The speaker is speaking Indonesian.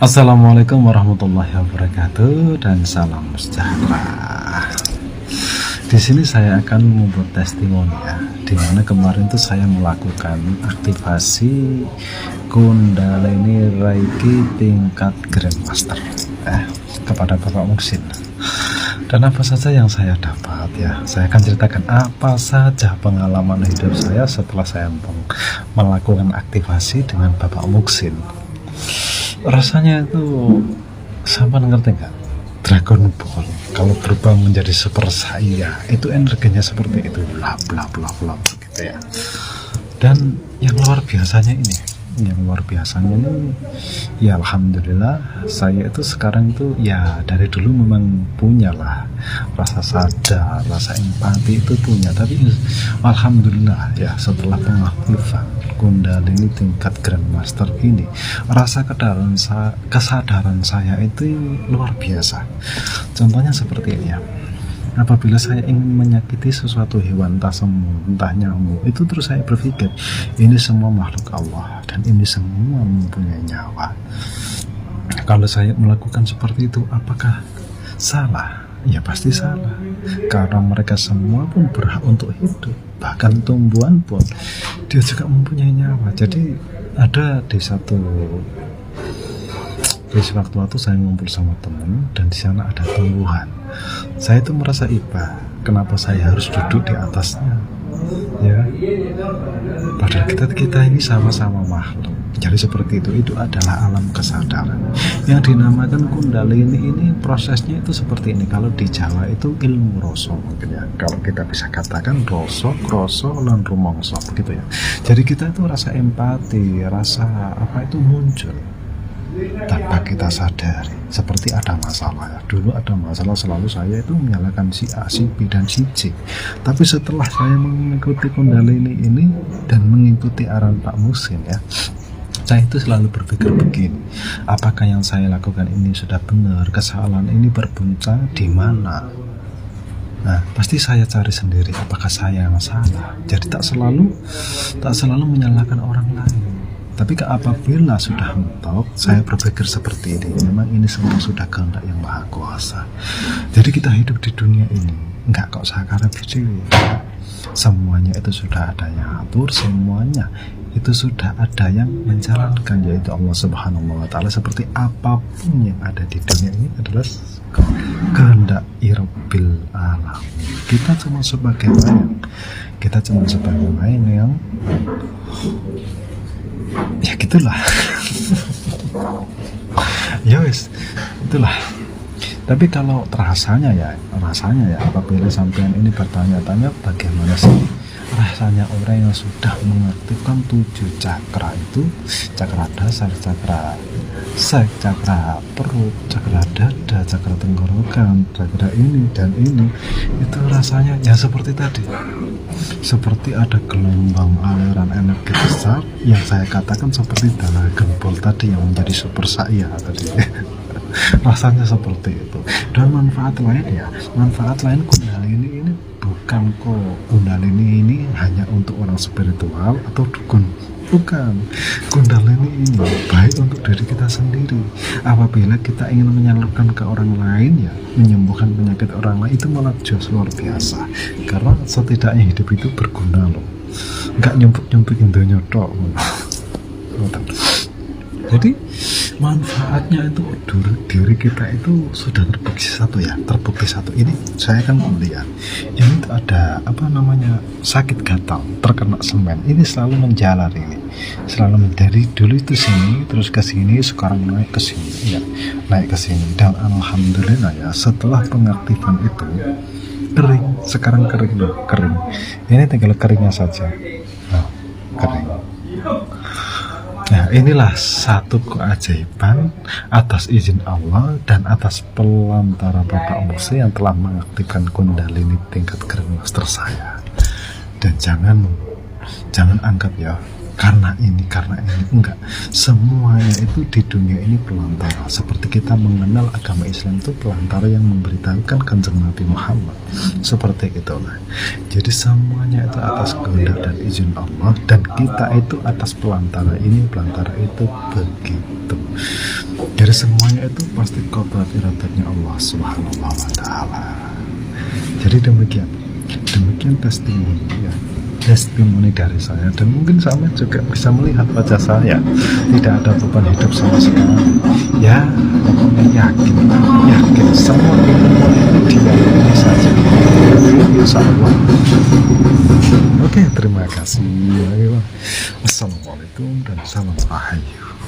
Assalamualaikum warahmatullahi wabarakatuh dan salam sejahtera. Di sini saya akan membuat testimoni ya, dimana kemarin tuh saya melakukan aktivasi Kundalini Reiki tingkat Grandmaster kepada Bapak Muhsin. Dan apa saja yang saya dapat ya, saya akan ceritakan apa saja pengalaman hidup saya setelah saya melakukan aktivasi dengan Bapak Muhsin. Rasanya itu sampai ngerti nggak? Dragon Ball kalau berubah menjadi Super Saya itu energinya seperti itu, bla bla bla bla gitu ya. Dan yang luar biasanya ini ya alhamdulillah saya itu sekarang itu ya dari dulu memang punya lah rasa sadar, rasa empati itu punya, tapi alhamdulillah ya setelah pengaktifan Kundalini tingkat Grandmaster ini, rasa kesadaran saya itu luar biasa. Contohnya seperti ini ya, apabila saya ingin menyakiti sesuatu hewan, entah semut, entah nyamuk, itu terus saya berpikir ini semua makhluk Allah dan ini semua mempunyai nyawa. Kalau saya melakukan seperti itu, apakah salah? Ya pasti salah, karena mereka semua pun berhak untuk hidup, bahkan tumbuhan pun dia juga mempunyai nyawa. Jadi ada di waktu saya ngumpul sama teman dan di sana ada tumbuhan. Saya itu merasa iba, kenapa saya harus duduk di atasnya? Ya, padahal kita ini sama-sama makhluk. Jadi seperti itu adalah alam kesadaran yang dinamakan Kundalini. Ini prosesnya itu seperti ini. Kalau di Jawa itu ilmu rasa mungkin ya, kalau kita bisa katakan rasa, kroso, lan rumangsa begitu ya. Jadi kita itu rasa empati, rasa apa itu muncul tanpa kita sadari. Seperti ada masalah ya, dulu ada masalah selalu saya itu menyalahkan si A, si B, dan si C. Tapi setelah saya mengikuti Kundalini ini dan mengikuti arahan Pak Muhsin ya, saya itu selalu berpikir begini, apakah yang saya lakukan ini sudah benar, kesalahan ini berpunca di mana? Nah, pasti saya cari sendiri apakah saya yang salah. Jadi tak selalu menyalahkan orang lain. Tapi apabila sudah mentok, saya berpikir seperti ini, memang ini semua sudah kehendak yang maha kuasa. Jadi kita hidup di dunia ini enggak kok sakara biji. Semuanya itu sudah ada yang atur, semuanya itu sudah ada yang menjalankan, yaitu Allah Subhanahu wa Ta'ala. Seperti apapun yang ada di dunia ini adalah kehendak Rabbil Alamin. Kita cuma sebagai layang yang ya gitulah. Ya wis, itulah. Tapi kalau rasanya ya apabila sampean ini bertanya-tanya bagaimana sih rasanya orang yang sudah mengaktifkan 7 cakra itu, cakra dasar, cakra sek, cakra perut, cakra dada, cakra tenggorokan, cakra ini dan ini, itu rasanya ya seperti tadi, seperti ada gelombang aliran energi besar yang saya katakan seperti Dragon Ball tadi yang menjadi Super Saya tadi. Rasanya seperti itu. Dan manfaat lain Kundalini ini bukan kok, Kundalini ini hanya untuk orang spiritual atau dukun, bukan. Kundalini ini baik untuk diri kita sendiri. Apabila kita ingin menyalurkan ke orang lain ya, menyembuhkan penyakit orang lain, itu malah jauh luar biasa. Karena setidaknya hidup itu berguna loh, nggak nyumpuk-nyumpukin dunia tok. Jadi manfaatnya itu diri kita itu sudah terbukti satu. Ini saya kan melihat ini ada sakit gatal terkena semen, ini selalu menjalar, ini selalu dari dulu itu sini terus ke sini, sekarang naik ke sini ya, naik ke sini. Dan alhamdulillah ya, setelah pengaktifan itu kering, sekarang kering. Ini tinggal keringnya saja. Kering. Nah, inilah satu keajaiban atas izin Allah dan atas pelantara Bapak Muhsin yang telah mengaktifkan Kundalini tingkat Grandmaster saya. Dan jangan anggap ya karena ini enggak. Semuanya itu di dunia ini pelantara. Seperti kita mengenal agama Islam itu pelantara yang memberitahukan Kanjeng Nabi Muhammad, seperti itulah. Jadi semuanya itu atas kehendak dan izin Allah, dan kita itu atas pelantara ini, pelantara itu, begitu. Jadi semuanya itu pasti qadar iradatnya Allah Subhanahu wa Ta'ala. Jadi demikian testimoni dari saya, dan mungkin sama juga bisa melihat wajah saya tidak ada beban hidup sama sekali. Ya pokoknya yakin semua ilmu itu dialami saja, insya Allah. Oke, terima kasih. Assalamualaikum dan salam rahayu.